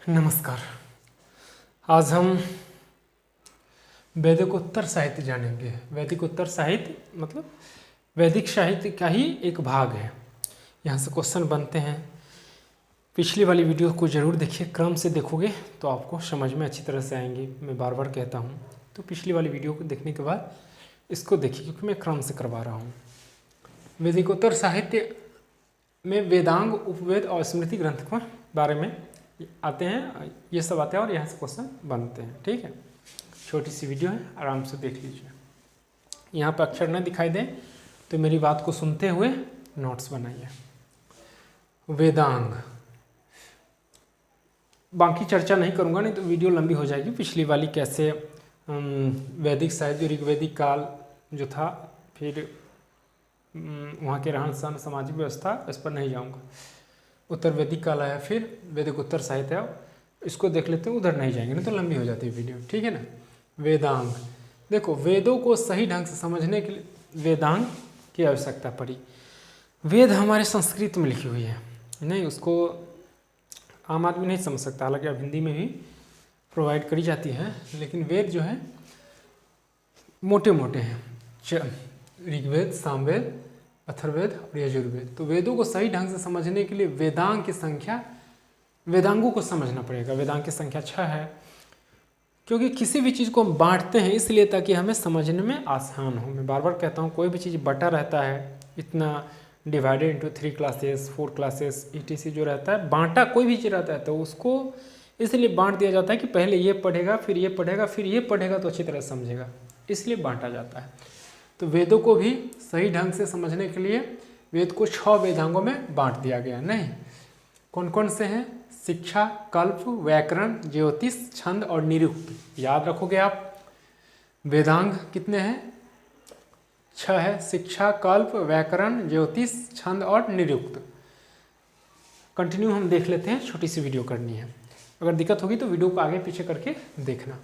नमस्कार। आज हम वैदिकोत्तर साहित्य जानेंगे। वैदिकोत्तर साहित्य मतलब वैदिक साहित्य का ही एक भाग है। यहाँ से क्वेश्चन बनते हैं। पिछली वाली वीडियो को ज़रूर देखिए, क्रम से देखोगे तो आपको समझ में अच्छी तरह से आएंगी। मैं बार बार कहता हूँ, तो पिछली वाली वीडियो को देखने के बाद इसको देखिए, क्योंकि मैं क्रम से करवा रहा हूँ। वैदिकोत्तर साहित्य में वेदांग, उपवेद और स्मृति ग्रंथ के बारे में आते हैं, ये सब आते हैं और यहाँ से क्वेश्चन बनते हैं। ठीक है, छोटी सी वीडियो है, आराम से देख लीजिए। यहाँ पर अक्षर न दिखाई दे तो मेरी बात को सुनते हुए नोट्स बनाइए। वेदांग, बाकी चर्चा नहीं करूँगा, नहीं तो वीडियो लंबी हो जाएगी। पिछली वाली कैसे वैदिक साहित्य, ऋग्वैदिक काल जो था, फिर वहाँ के रहन सहन, सामाजिक व्यवस्था, इस पर नहीं जाऊँगा। उत्तर वैदिक काल आया, फिर वैदिक उत्तर साहित्य आया, इसको देख लेते हैं, उधर नहीं जाएंगे, नहीं तो लंबी हो जाती है वीडियो। ठीक है ना। वेदांग, देखो वेदों को सही ढंग से समझने के लिए वेदांग की आवश्यकता पड़ी। वेद हमारे संस्कृत में लिखी हुई है, नहीं उसको आम आदमी नहीं समझ सकता। हालांकि अब हिंदी में भी प्रोवाइड करी जाती है, लेकिन वेद जो है मोटे मोटे हैं, ऋग्वेद, सामवेद, अथर्ववेद और यजुर्वेद। तो वेदों को सही ढंग से समझने के लिए वेदांग की संख्या, वेदांगों को समझना पड़ेगा। वेदांग की संख्या 6 है, क्योंकि किसी भी चीज़ को हम बांटते हैं इसलिए ताकि हमें समझने में आसान हो। मैं बार बार कहता हूँ, कोई भी चीज़ बटा रहता है, इतना divided into 3 classes, 4 classes, ETC जो रहता है, बांटा कोई भी चीज़ रहता है तो उसको इसलिए बांट दिया जाता है कि पहले ये पढ़ेगा, फिर ये पढ़ेगा, फिर ये पढ़ेगा तो अच्छी तरह समझेगा, इसलिए बांटा जाता है। तो वेदों को भी सही ढंग से समझने के लिए वेद को 6 वेदांगों में बांट दिया गया। नहीं, कौन कौन से हैं? शिक्षा, कल्प, व्याकरण, ज्योतिष, छंद और निरुक्त। याद रखोगे आप। वेदांग कितने हैं? 6 है। शिक्षा, कल्प, व्याकरण, ज्योतिष, छंद और निरुक्त। कंटिन्यू हम देख लेते हैं, छोटी सी वीडियो करनी है। अगर दिक्कत होगी तो वीडियो को आगे पीछे करके देखना।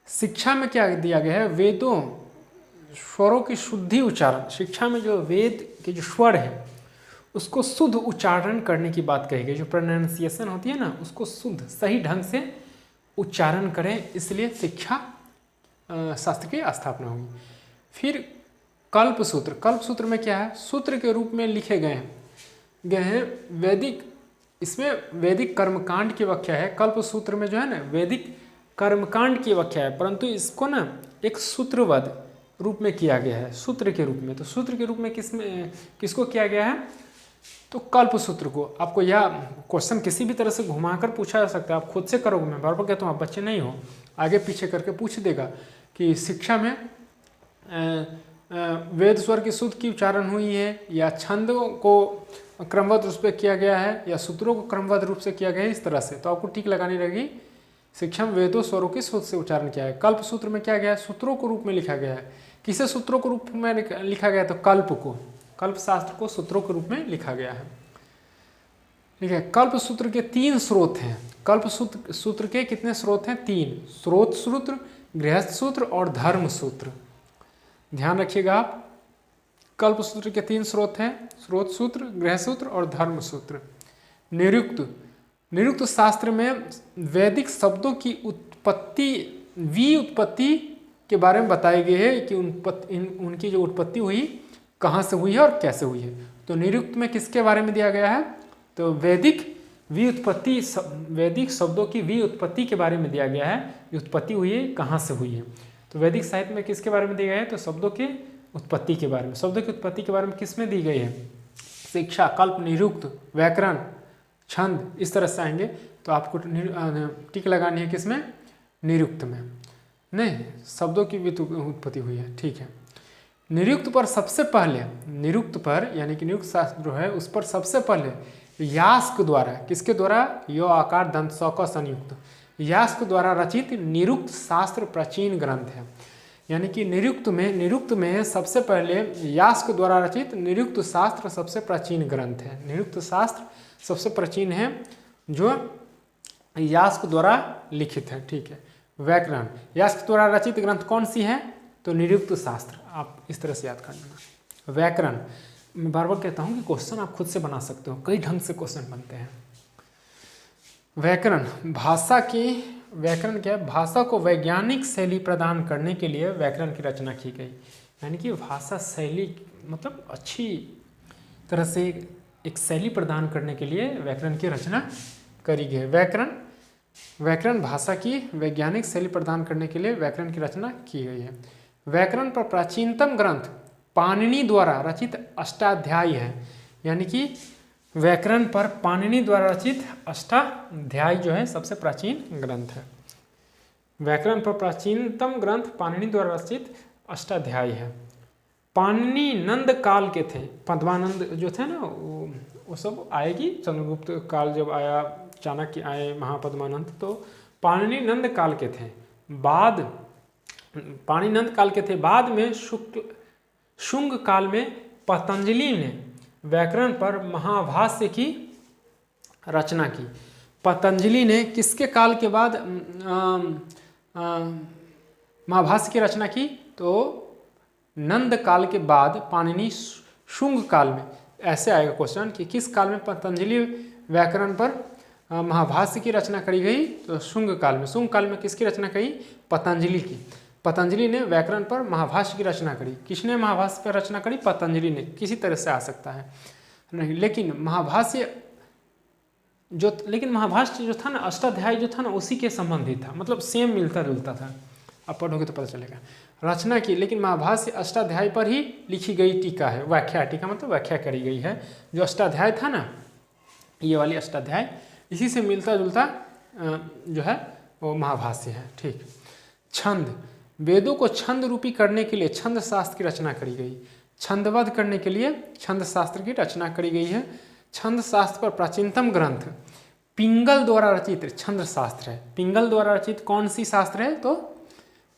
शिक्षा में क्या दिया गया है? वेदों स्वरों की शुद्धि उच्चारण। शिक्षा में जो वेद के जो स्वर है उसको शुद्ध उच्चारण करने की बात कही गई। जो प्रोनाउंसिएशन होती है ना, उसको शुद्ध सही ढंग से उच्चारण करें, इसलिए शिक्षा शास्त्र की स्थापना हुई। फिर कल्प सूत्र। कल्प सूत्र में क्या है? सूत्र के रूप में लिखे गए हैं वैदिक, इसमें वैदिक कर्मकांड की व्याख्या है। कल्प सूत्र में जो है ना, वैदिक कर्मकांड की व्याख्या है, परंतु इसको ना एक सूत्रबद्ध रूप में किया गया है, सूत्र के रूप में। तो सूत्र के रूप में किसको किया गया है? तो कल्प सूत्र को। आपको यह क्वेश्चन किसी भी तरह से घुमाकर पूछा जा सकता है, आप खुद से करोगे। मैं बार बार कहता हूँ, आप बच्चे नहीं हो, आगे पीछे करके पूछ देगा कि शिक्षा में वेद स्वर की शुद्ध की उच्चारण हुई है, या छंदों को क्रमबद्ध रूप से किया गया है, या सूत्रों को क्रमबद्ध रूप से किया गया है, इस तरह से। तो आपको टिक लगानी रहेगी। शिक्षा में वेदों स्वरों की शुद्ध से उच्चारण किया है। कल्प सूत्र में क्या गया है? सूत्रों के रूप में लिखा गया है। किसे सूत्रों के रूप में लिखा गया? तो कल्प को, कल्प शास्त्र को सूत्रों के रूप में लिखा गया है। ठीक है। कल्प सूत्र के 3 स्रोत हैं। कल्प सूत्र के कितने स्रोत हैं? 3। स्रोत सूत्र, गृहस्थ सूत्र और धर्म सूत्र। ध्यान रखिएगा आप। कल्प सूत्र के 3 स्रोत हैं, स्रोत सूत्र, गृहस्थ सूत्र और धर्म सूत्र। निरुक्त। निरुक्त शास्त्र में वैदिक शब्दों की उत्पत्ति, व्युत्पत्ति के बारे में बताई गई है कि उनकी जो उत्पत्ति हुई, कहाँ से हुई है और कैसे हुई है। तो निरुक्त में किसके बारे में दिया गया है? तो वैदिक व्युत्पत्ति, वैदिक शब्दों की व्युत्पत्ति के बारे में दिया गया है। उत्पत्ति हुई है, कहाँ से हुई है। तो वैदिक साहित्य में किसके बारे में दिया गया है? तो शब्दों की उत्पत्ति के बारे में। शब्दों की उत्पत्ति के बारे में किसमें दी गई है? शिक्षा, कल्प, निरुक्त, व्याकरण, छंद, इस तरह से आएंगे। तो आपको टिक लगानी है किसमें? निरुक्त में। नहीं, शब्दों की उत्पत्ति हुई है। ठीक है। निरुक्त पर सबसे पहले, निरुक्त पर यानी कि निरुक्त शास्त्र जो है उस पर सबसे पहले यास्क द्वारा, किसके द्वारा? यो आकार दंत स क संयुक्त, यास्क द्वारा रचित निरुक्त शास्त्र प्राचीन ग्रंथ है। यानी कि निरुक्त में सबसे पहले यास्क द्वारा रचित निरुक्त शास्त्र सबसे प्राचीन ग्रंथ है। निरुक्त शास्त्र सबसे प्राचीन है जो यास्क द्वारा लिखित है। ठीक है। व्याकरण, यास्क द्वारा रचित ग्रंथ कौन सी है? तो निरुक्त शास्त्र। आप इस तरह से याद कर लेना। व्याकरण, मैं बार बार कहता हूँ कि क्वेश्चन आप खुद से बना सकते हो, कई ढंग से क्वेश्चन बनते हैं। व्याकरण, भाषा की व्याकरण क्या है? भाषा को वैज्ञानिक शैली प्रदान करने के लिए व्याकरण की रचना की गई। यानी कि भाषा शैली मतलब अच्छी तरह से एक शैली प्रदान करने के लिए व्याकरण की रचना करी गई है। व्याकरण भाषा की वैज्ञानिक शैली प्रदान करने के लिए व्याकरण की रचना की गई है। व्याकरण पर प्राचीनतम ग्रंथ पाणिनि द्वारा रचित अष्टाध्यायी है। यानी कि व्याकरण पर पाणिनि द्वारा रचित अष्टाध्यायी जो है सबसे प्राचीन ग्रंथ है। व्याकरण पर प्राचीनतम ग्रंथ पाणिनि द्वारा रचित अष्टाध्यायी है। पाणिनि नंद काल के थे। पद्मानंद जो थे ना वो सब आएगी चंद्रगुप्त काल जब आया, चाणक्य आए, महापद्मानंद, तो पाणिनि नंद काल के थे। पाणिनि नंद काल के थे। बाद में शुंग काल में पतंजलि ने व्याकरण पर महाभाष्य की रचना की। पतंजलि ने किसके काल के बाद महाभाष्य की रचना की? तो नंद काल के बाद पाणिनि शुंग काल में। ऐसे आएगा क्वेश्चन कि किस काल में पतंजलि व्याकरण पर महाभाष्य की रचना करी गई? तो शुंग काल में। शुंग काल में किसकी रचना करी? पतंजलि की। पतंजलि ने व्याकरण पर महाभाष्य की रचना करी। किसने महाभाष्य पर रचना करी? पतंजलि ने। किसी तरह से आ सकता है नहीं, लेकिन महाभाष्य जो था ना, अष्टाध्यायी जो था ना, उसी के संबंधित था, मतलब सेम मिलता जुलता था। अब पढ़ोगे तो पता चलेगा। रचना की, लेकिन महाभाष्य अष्टाध्यायी पर ही लिखी गई टीका है। व्याख्या, टीका मतलब व्याख्या करी गई है। जो अष्टाध्याय था ना, ये वाली अष्टाध्याय, इसी से मिलता जुलता जो है वो महाभाष्य है। ठीक। छंद, वेदों को छंद रूपी करने के लिए छंद शास्त्र की रचना करी गई। छंदबद्ध करने के लिए छंद शास्त्र की रचना करी गई है। छंद शास्त्र पर प्राचीनतम ग्रंथ पिंगल द्वारा रचित छंद शास्त्र है। पिंगल द्वारा रचित कौन सी शास्त्र है? तो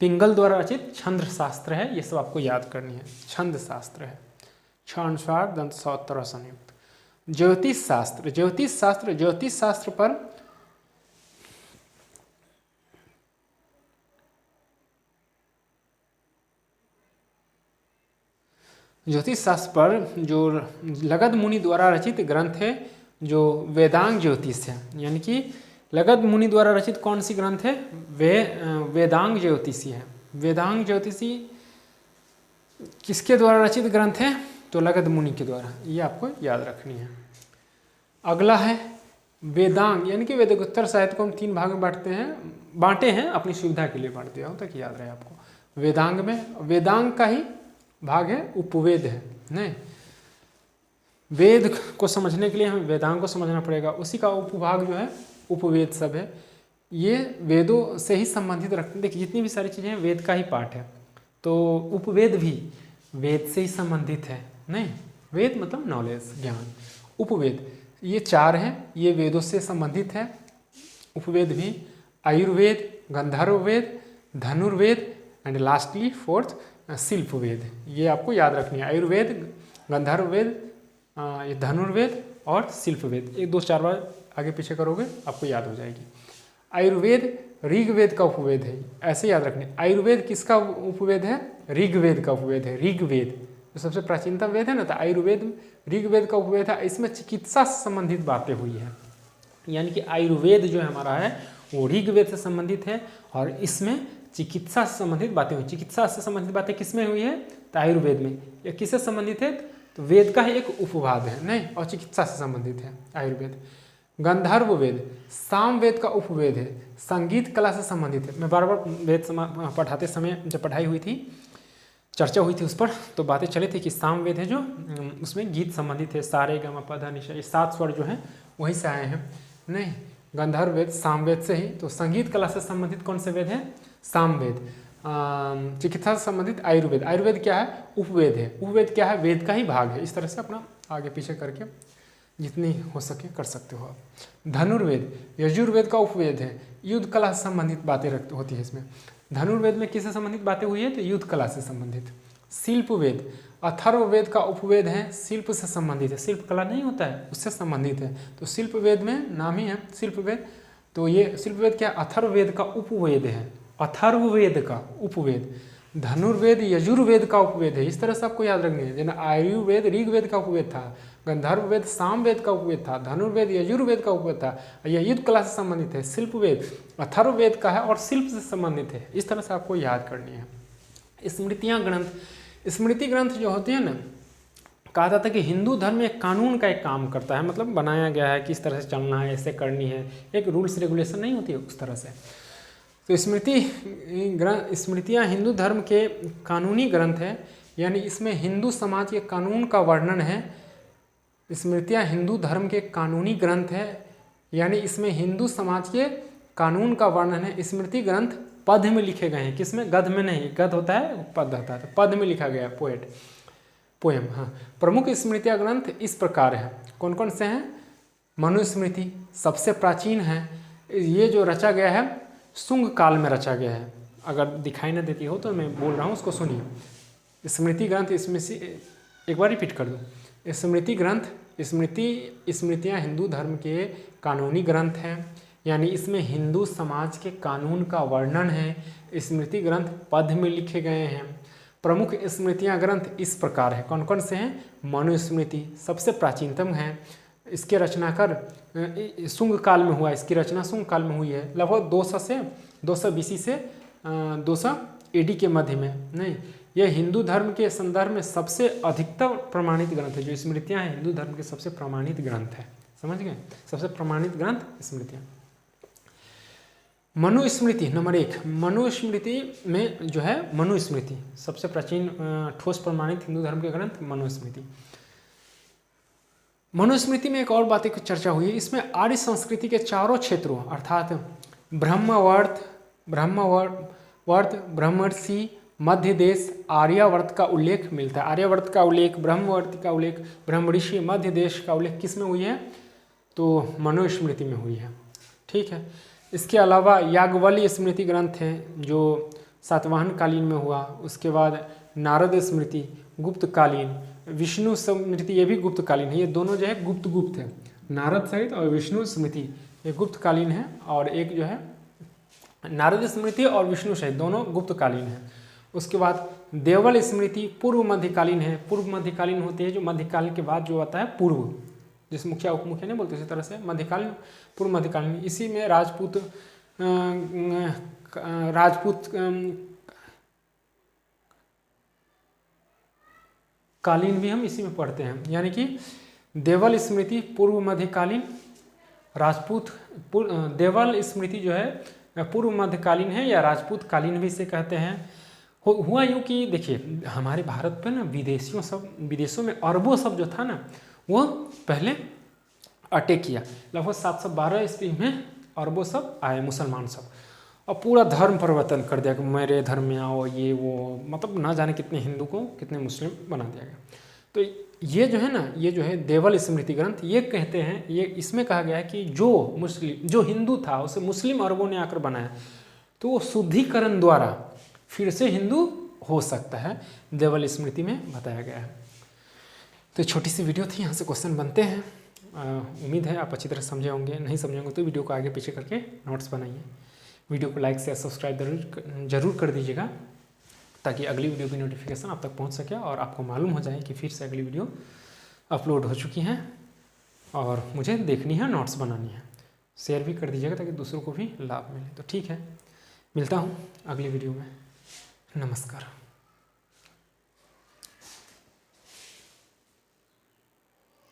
पिंगल द्वारा रचित छंद शास्त्र है। ये सब आपको याद करनी है। छंद शास्त्र है। क्षानुसार दंत सौत्तर संयुक्त। ज्योतिष शास्त्र, ज्योतिष शास्त्र पर जो लगध मुनि द्वारा रचित ग्रंथ है, जो वेदांग ज्योतिष है। यानी कि लगध मुनि द्वारा रचित कौन सी ग्रंथ है? वेदांग ज्योतिषी है। वेदांग ज्योतिषी किसके द्वारा रचित ग्रंथ है? तो लगध मुनि के द्वारा। ये आपको याद रखनी है। अगला है वेदांग, यानी कि वेदोत्तर साहित्य को हम 3 भाग में बांटे हैं अपनी सुविधा के लिए बांट दिया हूँ ताकि याद रहे आपको। वेदांग में वेदांग का ही भाग है, उपवेद है। नहीं, वेद को समझने के लिए हमें वेदांग को समझना पड़ेगा। उसी का उपभाग जो है उपवेद सब है। ये वेदों से ही संबंधित रखते। देखिए जितनी भी सारी चीज़ें हैं वेद का ही पार्ट है, तो उपवेद भी वेद से ही संबंधित है। नहीं, वेद मतलब नॉलेज, ज्ञान। उपवेद ये 4 हैं, ये वेदों से संबंधित है। उपवेद भी आयुर्वेद, गंधर्ववेद, धनुर्वेद एंड लास्टली 4th शिल्पवेद। ये आपको याद रखनी है। आयुर्वेद, गंधर्ववेद, ये धनुर्वेद और शिल्पवेद। 1-2-4 बार आगे पीछे करोगे आपको याद हो जाएगी। आयुर्वेद ऋग्वेद का उपवेद है, ऐसे याद रखने। आयुर्वेद किसका उपवेद है? ऋग्वेद का उपवेद है। ऋग्वेद जो सबसे प्राचीनतम वेद है ना, तो आयुर्वेद ऋग्वेद का उपवेद है। इसमें चिकित्सा से संबंधित बातें हुई है। यानी कि आयुर्वेद जो हमारा है वो ऋग्वेद से संबंधित है और इसमें चिकित्सा से संबंधित बातें हुई। चिकित्सा से संबंधित बातें किसमें हुई है? तो आयुर्वेद में। या किससे संबंधित है? तो वेद का ही एक उपभाग है, नहीं, और चिकित्सा से संबंधित है आयुर्वेद। गंधर्ववेद सामवेद का उपवेद है, संगीत कला से संबंधित है। मैं बार बार वेद पढ़ाते समय जब पढ़ाई हुई थी, चर्चा हुई थी उस पर, तो बातें चली थी कि सामवेद है जो उसमें गीत संबंधित है। सारे ग म प ध नि सा, ये 7 स्वर जो हैं वहीं से आए हैं। नहीं, गंधर्ववेद सामवेद से ही। तो संगीत कला से संबंधित कौन से वेद हैं? सामवेद। चिकित्सा से संबंधित आयुर्वेद। आयुर्वेद क्या है? उपवेद है। उपवेद क्या है? वेद का ही भाग है। इस तरह से अपना आगे पीछे करके जितनी हो सके कर सकते हो आप। धनुर्वेद यजुर्वेद का उपवेद है। युद्ध कला से संबंधित बातें होती है इसमें। धनुर्वेद में किससे संबंधित बातें हुई है? तो युद्ध कला से संबंधित। शिल्पवेद अथर्ववेद का उपवेद है, शिल्प से संबंधित है। शिल्प कला नहीं होता है, उससे संबंधित है। तो शिल्पवेद में नाम ही है शिल्पवेद। तो ये शिल्पवेद क्या? अथर्ववेद का उपवेद है। अथर्ववेद का उपवेद। धनुर्वेद यजुर्वेद का उपवेद है। इस तरह से आपको याद रखना है। जैसे आयुर्वेद ऋग्वेद का उपवेद था, गंधर्व वेद सामवेद का उपवेद था, धनुर्वेद यजुर्वेद का उपवेद था, यह युद्ध कला से संबंधित है। शिल्प वेद अथर्ववेद का है और शिल्प से संबंधित है। इस तरह से आपको याद करनी है। स्मृतियाँ ग्रंथ, स्मृति ग्रंथ जो होते हैं ना, कहा जाता है कि हिंदू धर्म में कानून का एक काम करता है, मतलब बनाया गया है किस तरह से चलना है, ऐसे करनी है, एक रूल्स रेगुलेशन नहीं होती है उस तरह से। तो स्मृतियाँ हिंदू धर्म के कानूनी ग्रंथ है, यानी इसमें हिंदू समाज के कानून का वर्णन है। स्मृतियाँ हिंदू धर्म के कानूनी ग्रंथ है, यानी इसमें हिंदू समाज के कानून का वर्णन है। स्मृति ग्रंथ पद में लिखे गए हैं, किसमें? गद्य में नहीं, गद्य होता है पद होता है, तो पद में लिखा गया है, पोएम। हाँ, प्रमुख स्मृतियाँ ग्रंथ इस प्रकार है। कौन कौन से हैं? मनुस्मृति सबसे प्राचीन है, ये जो रचा गया है शुंग काल में रचा गया है। अगर दिखाई न देती हो तो मैं बोल रहा हूँ, उसको सुनिए। स्मृति ग्रंथ, इसमें से एक बार रिपीट कर दूँ। स्मृति ग्रंथ, स्मृतियाँ हिंदू धर्म के कानूनी ग्रंथ हैं, यानी इसमें हिंदू समाज के कानून का वर्णन है। स्मृति ग्रंथ पद में लिखे गए हैं। प्रमुख स्मृतियाँ ग्रंथ इस प्रकार है। कौन कौन से हैं? मनुस्मृति सबसे प्राचीनतम है, इसके रचनाकार शुंग काल में हुआ, इसकी रचना शुंग काल में हुई है, लगभग 200 BC से 200 AD के मध्य में। नहीं, यह हिंदू धर्म के संदर्भ में सबसे अधिकतम प्रमाणित ग्रंथ है। जो स्मृतियाँ हैं हिंदू धर्म के सबसे प्रमाणित ग्रंथ है, समझ गए? सबसे प्रमाणित ग्रंथ स्मृतियाँ। मनुस्मृति नंबर 1, मनुस्मृति में जो है मनुस्मृति सबसे प्राचीन ठोस प्रमाणित हिंदू धर्म के ग्रंथ मनुस्मृति। मनुस्मृति में एक और बात की चर्चा हुई है, इसमें आर्य संस्कृति के चारों क्षेत्रों अर्थात ब्रह्मवर्त, ब्रह्मर्षि, मध्य देश, आर्यावर्त का उल्लेख मिलता है। आर्यावर्त का उल्लेख, ब्रह्मवर्त का उल्लेख, ब्रह्मऋषि, मध्य देश का उल्लेख किस में हुई है? तो मनुस्मृति में हुई है। ठीक है। इसके अलावा याज्ञवल्क्य स्मृति ग्रंथ है जो सातवाहन कालीन में हुआ। उसके बाद नारद स्मृति गुप्तकालीन, विष्णु स्मृति ये भी गुप्तकालीन है। ये दोनों जो है गुप्त है, नारद सहित और विष्णु स्मृति ये गुप्तकालीन है, और एक जो है नारद स्मृति और विष्णु सहित दोनों गुप्तकालीन है। उसके बाद देवल स्मृति पूर्व मध्यकालीन है। पूर्व मध्यकालीन होती है जो मध्यकालीन के बाद जो आता है पूर्व, जिस मुखिया उपमुखिया नहीं बोलते, इसी तरह से मध्यकालीन पूर्व मध्यकालीन। इसी में राजपूत कालीन भी हम इसी में पढ़ते हैं, यानी कि देवल स्मृति पूर्व मध्यकालीन, राजपूत देवल स्मृति जो है पूर्व मध्यकालीन है या राजपूत कालीन भी इसे कहते हैं। हुआ यूँ कि देखिए हमारे भारत पे ना विदेशों में अरबों सब जो था ना वो पहले अटैक किया। लगभग 712 ईस्वी में अरबों सब आए, मुसलमान सब, और पूरा धर्म परिवर्तन कर दिया कि मेरे धर्म में आओ, ये वो, मतलब ना जाने कितने हिंदू को कितने मुस्लिम बना दिया गया। तो ये जो है ना, ये जो है देवल स्मृति ग्रंथ, ये कहते हैं, ये इसमें कहा गया है कि जो हिंदू था उसे मुस्लिम अरबों ने आकर बनाया, तो वो शुद्धिकरण द्वारा फिर से हिंदू हो सकता है, देवल स्मृति में बताया गया है। तो छोटी सी वीडियो थी, यहाँ से क्वेश्चन बनते हैं। उम्मीद है आप अच्छी तरह समझे होंगे, नहीं समझे होंगे तो वीडियो को आगे पीछे करके नोट्स बनाइए। वीडियो को लाइक शेयर सब्सक्राइब जरूर कर दीजिएगा ताकि अगली वीडियो की नोटिफिकेशन आप तक पहुंच सके और आपको मालूम हो जाए कि फिर से अगली वीडियो अपलोड हो चुकी हैं और मुझे देखनी है, नोट्स बनानी है। शेयर भी कर दीजिएगा ताकि दूसरों को भी लाभ मिले। तो ठीक है, मिलता हूँ अगली वीडियो में। नमस्कार।